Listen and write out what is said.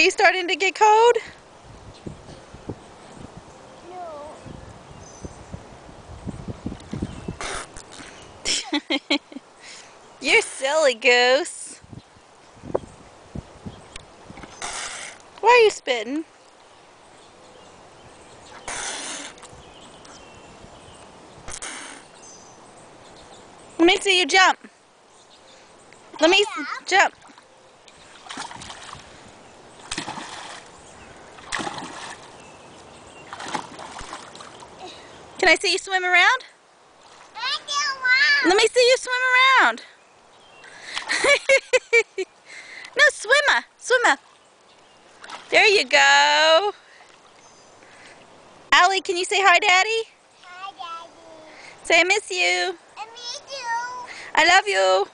you starting to get cold? No. You're silly, Goose. Why are you spitting? Let me see you jump. Let me jump. Can I see you swim around? I don't want. Let me see you swim around. No, swimmer. Swimmer. There you go. Allie, can you say hi, Daddy? Hi, Daddy. Say I miss you. I miss you. I love you.